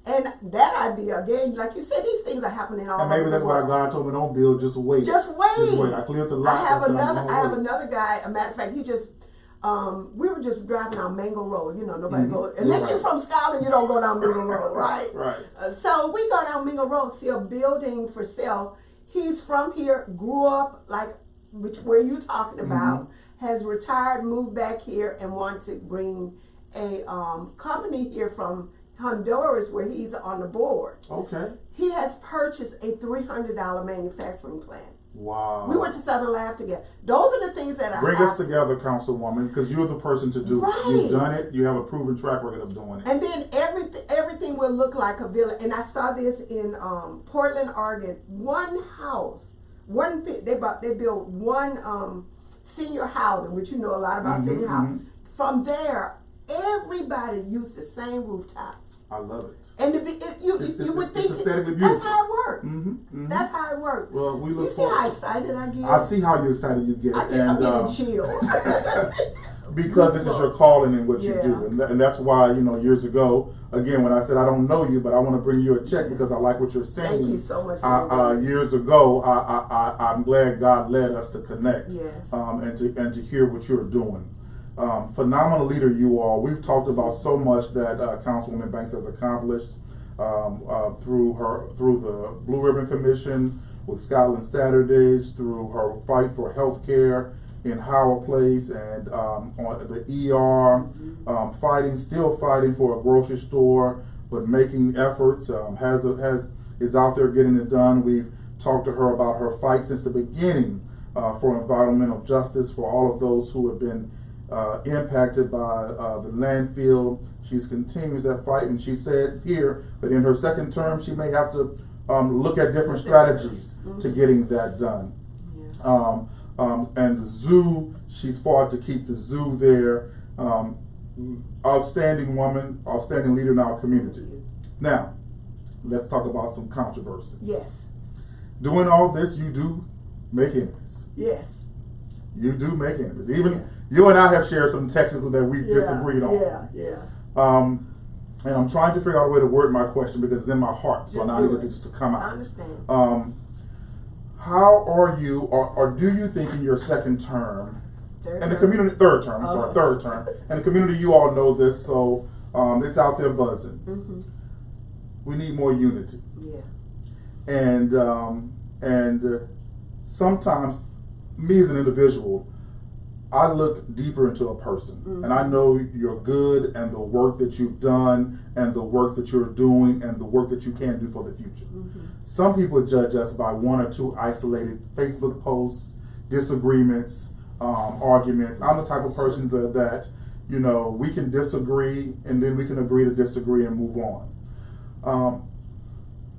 And that idea, again, like you said, these things are happening all And maybe over that's the why world. God told me don't build, just wait. Just wait. Just wait. I cleared the lots. I have and said, I'm another. gonna I have wait. another guy. A matter of fact, he just. We were just driving on Mango Road. You know, nobody goes. You're Unless right. you're from Scotland, you don't go down Mango Road, right? Right. So we go down Mango Road, see a building for sale. He's from here, grew up like where you talking about. Has retired, moved back here, and wants to bring a company here from Honduras where he's on the board. Okay. He has purchased a $300 manufacturing plant. Wow. We went to Southern Lab together. Those are the things that Bring us together, Councilwoman, because you're the person to do Right. it. You've done it. You have a proven track record of doing it. And then everything will look like a village. And I saw this in Portland, Oregon. One house, they built one senior housing, which you know a lot about senior housing. From there, everybody used the same rooftop. I love it. And you would think aesthetically that's beautiful. how it works. Mm-hmm. That's how it works. Well, we You look see how forward. excited I get? I see how excited you get, I'm getting chills. because this is your calling and what you Yeah. do, and that's why years ago, again, when I said I don't know you, but I want to bring you a check because I like what you're saying. Thank you so much for doing that. Years ago, I'm glad God led us to connect, Yes. and to hear what you're doing. Phenomenal leader you are. We've talked about so much that Councilwoman Banks has accomplished through the Blue Ribbon Commission, with Scotland Saturdays, through her fight for health care in Howard Place, and on the ER, still fighting for a grocery store, but making efforts, is out there getting it done. We've talked to her about her fight since the beginning for environmental justice for all of those who have been impacted by the landfill. She continues that fight, and she said here that in her second term she may have to look at different strategies to getting that done. Yeah. And the zoo, she's fought to keep the zoo there. Outstanding woman, outstanding leader in our community. Now, let's talk about some controversy. Yes. Doing all this, you do make enemies. Yes. You do make enemies. Even you and I have shared some texts that we've disagreed on. Yeah. And I'm trying to figure out a way to word my question because it's in my heart, so now I need it just to come out. I understand. How are you, or do you think in your second term, and the community, third term, and the community, you all know this, so it's out there buzzing. We need more unity. Yeah. And sometimes, me as an individual, I look deeper into a person, and I know your good and the work that you've done and the work that you're doing and the work that you can do for the future. Some people judge us by 1 or 2 isolated Facebook posts, disagreements, arguments. I'm the type of person that we can disagree and then we can agree to disagree and move on.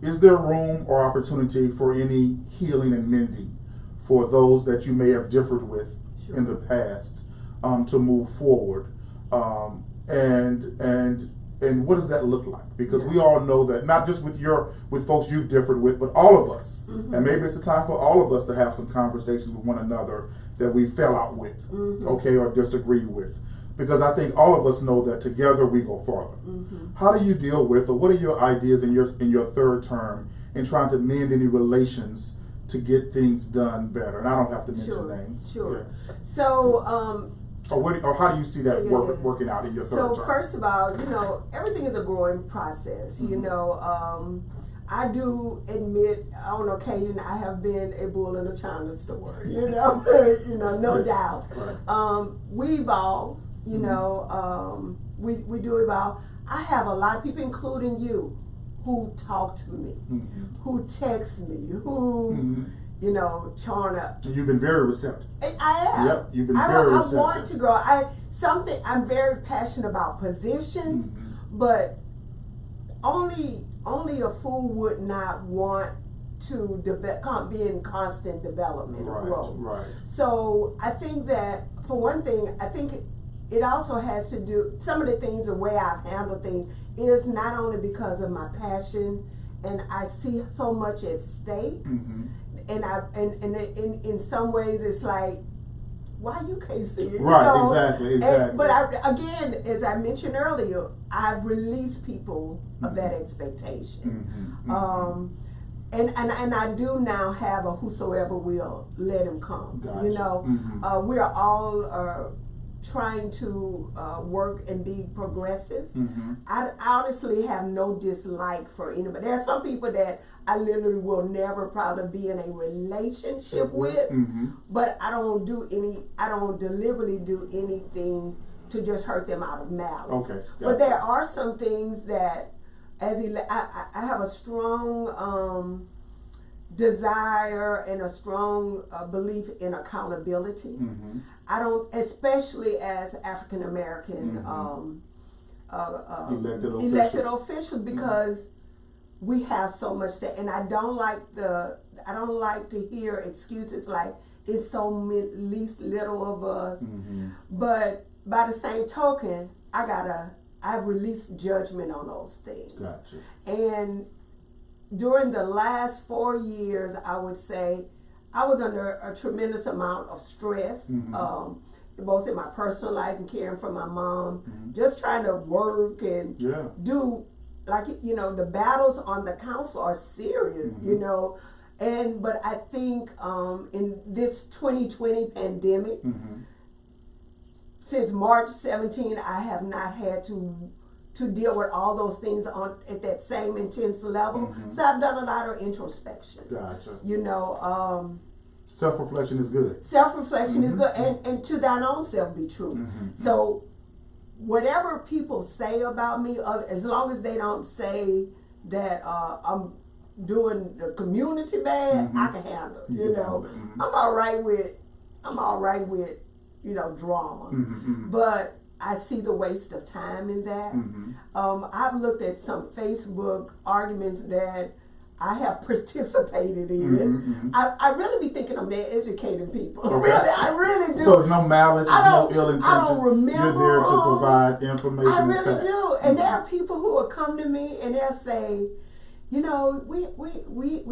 Is there room or opportunity for any healing and mending for those that you may have differed with in the past, to move forward, and what does that look like? Because we all know that not just with folks you've differed with, but all of us, and maybe it's a time for all of us to have some conversations with one another that we fell out with, okay, or disagreed with. because I think all of us know that together we go farther. Mm-hmm. How do you deal with, or what are your ideas in your third term in trying to mend any relations to get things done better? And I don't have to mention names. Sure. Yeah. So, or how do you see that working out in your third term? So first of all, everything is a growing process. I do admit on occasion I have been a bull in a china store. No doubt. Right. We evolve. We do evolve. I have a lot of people, including you, who talk to me, who text me, who. Chauna. You've been very receptive. I am. Yep, you've been very receptive. I want to grow. I'm very passionate about positions, but only a fool would not want to be in constant development or growth. Right. So I think that, for one thing, I think it also has to do, some of the things, the way I've handled things is not only because of my passion, and I see so much at stake. And in some ways it's like, why you can't see it? Right, exactly. But again, as I mentioned earlier, I've released people of that expectation. And I do now have a whosoever will, let him come. Gotcha. We are all trying to work and be progressive. I honestly have no dislike for anybody. There are some people that I literally will never probably be in a relationship with, but I don't deliberately do anything to just hurt them out of malice. Okay. But there are some things that, I have a strong desire and a strong belief in accountability. I don't, especially as African American elected officials, because we have so much that, and I don't like to hear excuses like it's so least little of us. But by the same token, I've released judgment on those things. Gotcha. And during the last 4 years, I would say I was under a tremendous amount of stress, both in my personal life and caring for my mom, just trying to work and do, like, the battles on the council are serious, but I think in this 2020 pandemic, since March 17, I have not had to deal with all those things at that same intense level. So I've done a lot of introspection. Gotcha. Self-reflection is good. Self-reflection is good, and to thine own self be true. So whatever people say about me, as long as they don't say that I'm doing the community bad, I can handle it. I'm all right with drama, but I see the waste of time in that. I've looked at some Facebook arguments that I have participated in. I really be thinking I'm there educating people. Okay. I really do. So there's no malice, there's no ill intention. I don't remember. You're there to provide information. I really and facts. do. And there are people who will come to me and they'll say, we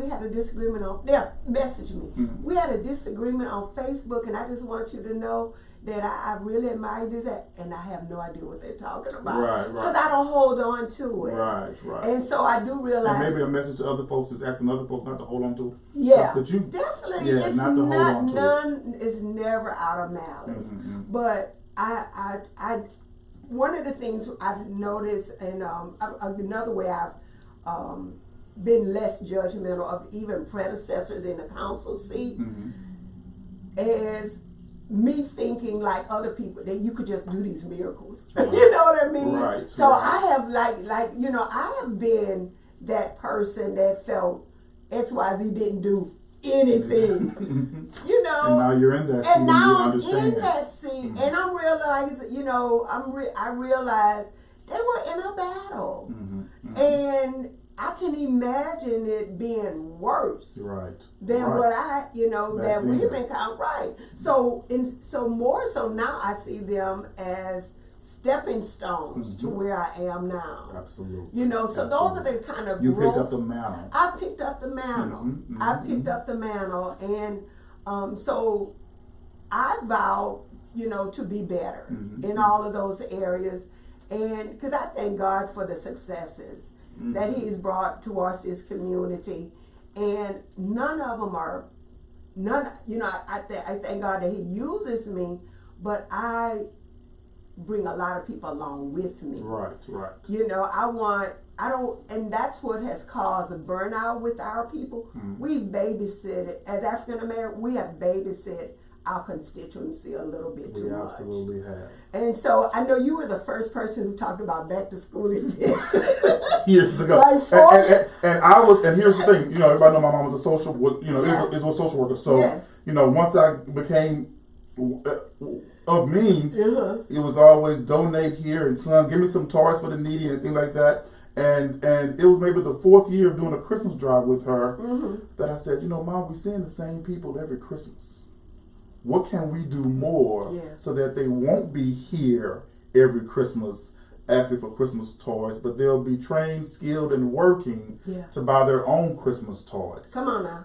had a disagreement on, they'll message me. We had a disagreement on Facebook, and I just want you to know that I really admire this, and I have no idea what they're talking about. Right. Because I don't hold on to it. Right. And so I do realize. And maybe a message to other folks is asking other folks not to hold on to. Yeah. It's Definitely. It's not to hold on to. None is never out of malice. But I one of the things I've noticed, and another way I've been less judgmental of even predecessors in the council seat is me thinking like other people that you could just do these miracles. You know what I mean? Right. So I have I have been that person that felt XYZ didn't do anything. And now you're in that seat. And now I'm in that seat, and I'm realizing, I realized they were in a battle, and I can imagine it being worse than what that we've been kind of So more so now I see them as stepping stones to where I am now. Absolutely. So those are the kind of you growth. picked up the mantle. I picked up the mantle. I picked up the mantle, and so I vow to be better Mm-hmm. in all of those areas. And because I thank God for the successes that He's brought towards this community. And none of them are, I thank God that He uses me, but I bring a lot of people along with me. Right, right. And that's what has caused a burnout with our people. We've babysitted, as African American, we have babysit our constituency a little bit too much. We absolutely have. And so I know you were the first person who talked about back to school events. Years ago. And I was, and here's the thing, everybody know my mom was a social, is a social worker. So, Yes. Once I became of means, it was always donate here and son, give me some toys for the needy and things like that. And it was maybe the 4th year of doing a Christmas drive with her that I said, Mom, we're seeing the same people every Christmas. What can we do more so that they won't be here every Christmas asking for Christmas toys, but they'll be trained, skilled, and working to buy their own Christmas toys. Come on now.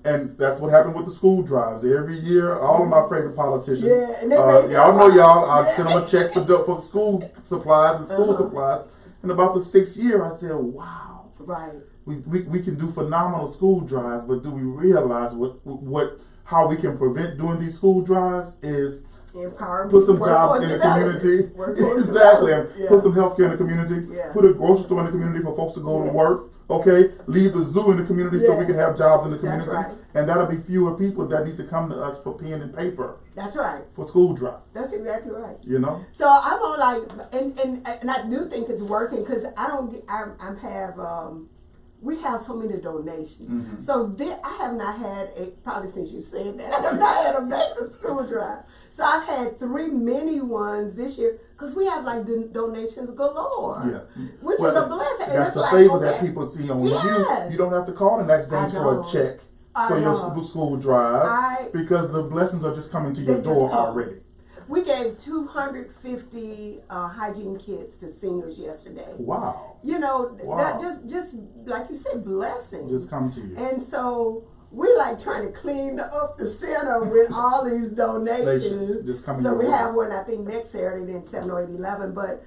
And that's what happened with the school drives. Every year, all of my favorite politicians, and y'all know y'all, I send them a check for school supplies and school supplies. And about the 6th year, I said, wow. Right. We can do phenomenal school drives, but do we realize how we can prevent doing these school drives is put some jobs in the community. Exactly. Put some healthcare in the community. Put a grocery store in the community for folks to go to work. Okay. Leave the zoo in the community so we can have jobs in the community. That's right. And that'll be fewer people that need to come to us for pen and paper. That's right. For school drives. That's exactly right. So I'm on and I do think it's working because we have so many donations. So I have not had probably since you said that, I have not had a back to school drive. So I've had 3 mini ones this year because we have donations galore, which is a blessing. And that's the favor that people see on you. You don't have to call the next day for a check for your school drive because the blessings are just coming to your door already. We gave 250 hygiene kits to seniors yesterday. Wow. That just like you said, blessings. Just come to you. And so we're like trying to clean up the center with all these donations. Just coming. So we have one, I think, next Saturday, then 7 or 8, 11. But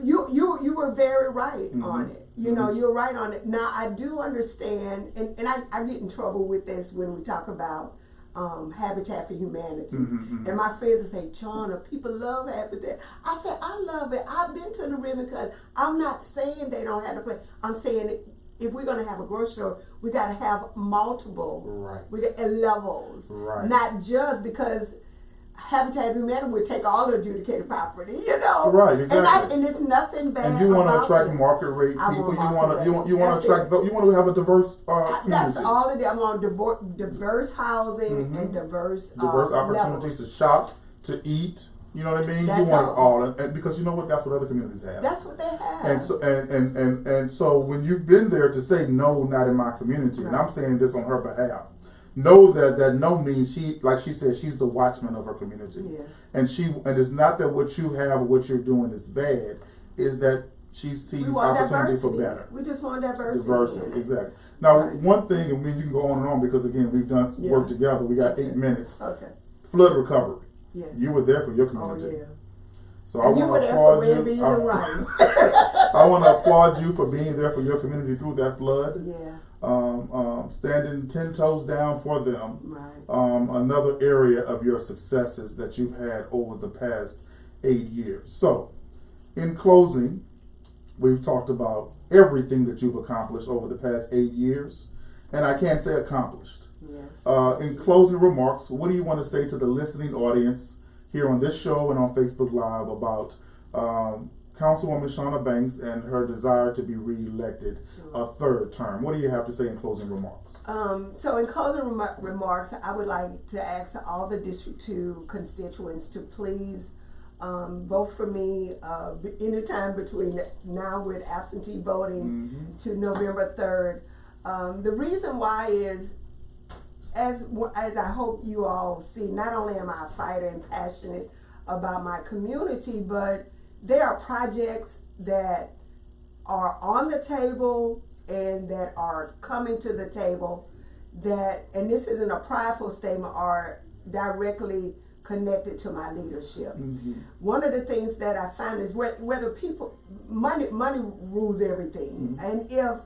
you were very right on it. You're right on it. Now I do understand, and I get in trouble with this when we talk about Habitat for Humanity. And my friends will say, Chauna, people love Habitat. I said, I love it. I've been to the ribbon cut. I'm not saying they don't have to play. I'm saying if we're going to have a grocery store, we got to have multiple levels. Right. Not just because Habitat for Humanity would take all the adjudicated property, Right, exactly. And it's nothing bad. And you want to attract market rate people. You want to attract. You want to have a diverse community. That's all it is. I want diverse housing and diverse opportunities to shop, to eat. You know what I mean? You want it all, and because you know what? That's what other communities have. That's what they have. And so and so when you've been there to say no, not in my community, and I'm saying this on her behalf. Know that no means like she said, she's the watchman of her community. Yes. And it's not that what you have or what you're doing is bad, is that she sees opportunity for better. We just want diversity. Exactly. Now, one thing, and you can go on and on because again, we've done work together. We got 8 minutes. Okay. Flood recovery. Yeah. You were there for your community. Oh yeah. So I want to applaud you. I want to applaud you for being there for your community through that flood. Yeah. Standing 10 toes down for them. Right. Another area of your successes that you've had over the past 8 years. So, in closing, we've talked about everything that you've accomplished over the past 8 years, and I can't say accomplished. Yes. In closing remarks, what do you want to say to the listening audience here on this show and on Facebook Live about Councilwoman Chauna Banks and her desire to be reelected a 3rd term? What do you have to say in closing remarks? So in closing remarks, I would like to ask all the District 2 constituents to please vote for me anytime between now with absentee voting to November 3rd. The reason why is, as I hope you all see, not only am I a fighter and passionate about my community, but there are projects that are on the table and that are coming to the table that, and this isn't a prideful statement, are directly connected to my leadership. Mm-hmm. One of the things that I find is whether people, money rules everything. Mm-hmm. And if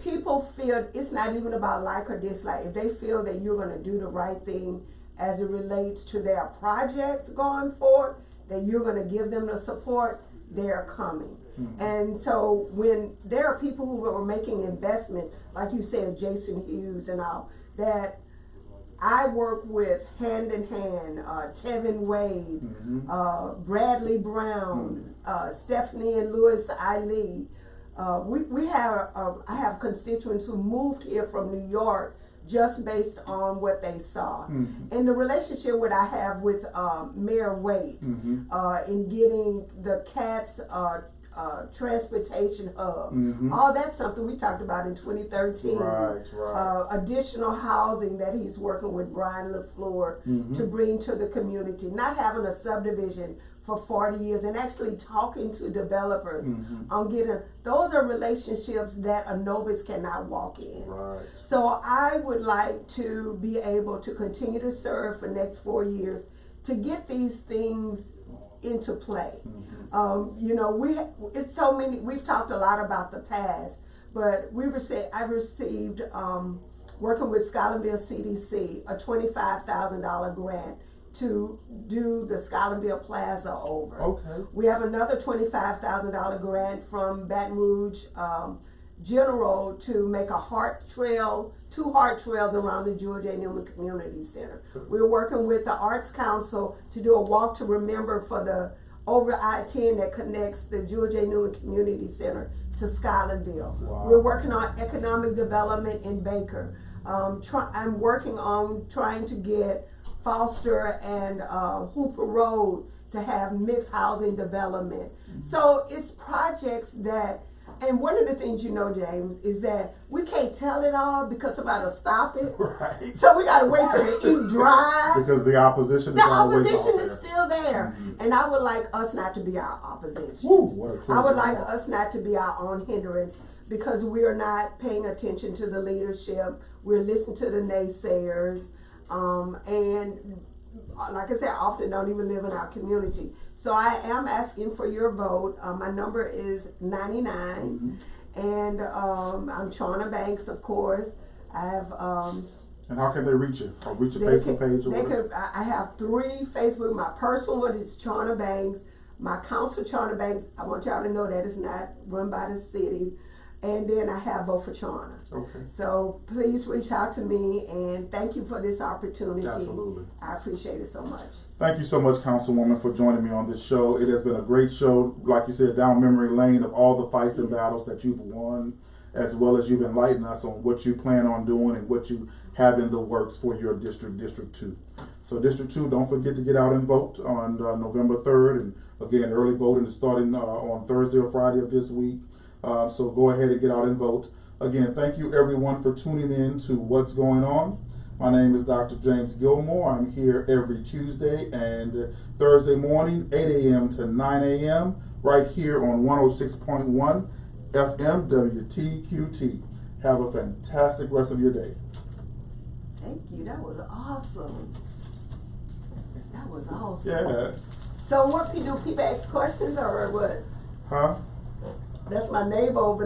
people feel it's not even about like or dislike, if they feel that you're going to do the right thing as it relates to their projects going forward, that you're going to give them the support, they're coming. Mm-hmm. And so when there are people who are making investments, like you said, Jason Hughes and all, that I work with hand in hand, Tevin Wade, Mm-hmm. Bradley Brown, Stephanie and Louis Ali. I have constituents who moved here from New York just based on what they saw. Mm-hmm. And the relationship that I have with Mayor Waite Mm-hmm. in getting the CATS transportation hub. Mm-hmm. All that's something we talked about in 2013. Right. Additional housing that he's working with Brian LaFleur Mm-hmm. to bring to the community. Not having a subdivision for 40 years and actually talking to developers Mm-hmm. on getting, those are relationships that a novice cannot walk in. Right. So I would like to be able to continue to serve for the next 4 years to get these things into play. Mm-hmm. You know, it's so many, we've talked a lot about the past, but I received, working with Scotlandville CDC, a $25,000 grant to do the Scotlandville Plaza over. Okay. We have another $25,000 grant from Baton Rouge General to make a heart trail, 2 heart trails around the Georgia A. Newman Community Center. We're working with the Arts Council to do a walk to remember for the over I-10 that connects the Georgia A. Newman Community Center to Scotlandville. Wow. We're working on economic development in Baker. I'm working on trying to get Foster and Hooper Road to have mixed housing development. So it's projects that, and one of the things you know, James, is that we can't tell it all because somebody'll stop it. Right. So we gotta wait till the ink dries. Because the opposition is The always opposition out is still there. And I would like us not to be our opposition. Woo, what a crazy I would like remark. us not to be our own hindrance because we are not paying attention to the leadership. We're listening to the naysayers. And like I said, I often don't even live in our community. So I am asking for your vote. My number is 99. And I'm Chauna Banks, of course. I have And how can they reach you? Or reach your they Facebook page or whatever? I have 3 Facebook. My personal one is Chauna Banks. My council, Chauna Banks, I want y'all to know that it's not run by the city. And then I have Vote for Chauna. Okay. So please reach out to me and thank you for this opportunity. Absolutely. I appreciate it so much. Thank you so much, Councilwoman, for joining me on this show. It has been a great show, like you said, down memory lane of all the fights and battles that you've won, as well as you've enlightened us on what you plan on doing and what you have in the works for your district, District 2. So District 2, don't forget to get out and vote on November 3rd. And again, early voting is starting on Thursday or Friday of this week. So go ahead and get out and vote. Again, thank you everyone for tuning in to What's Going On. My name is Dr. James Gilmore. I'm here every Tuesday and Thursday morning, 8 a.m. to 9 a.m. right here on 106.1 FM WTQT. Have a fantastic rest of your day. Thank you. That was awesome. That was awesome. Yeah. So what do people ask questions or what? Huh? That's my neighbor over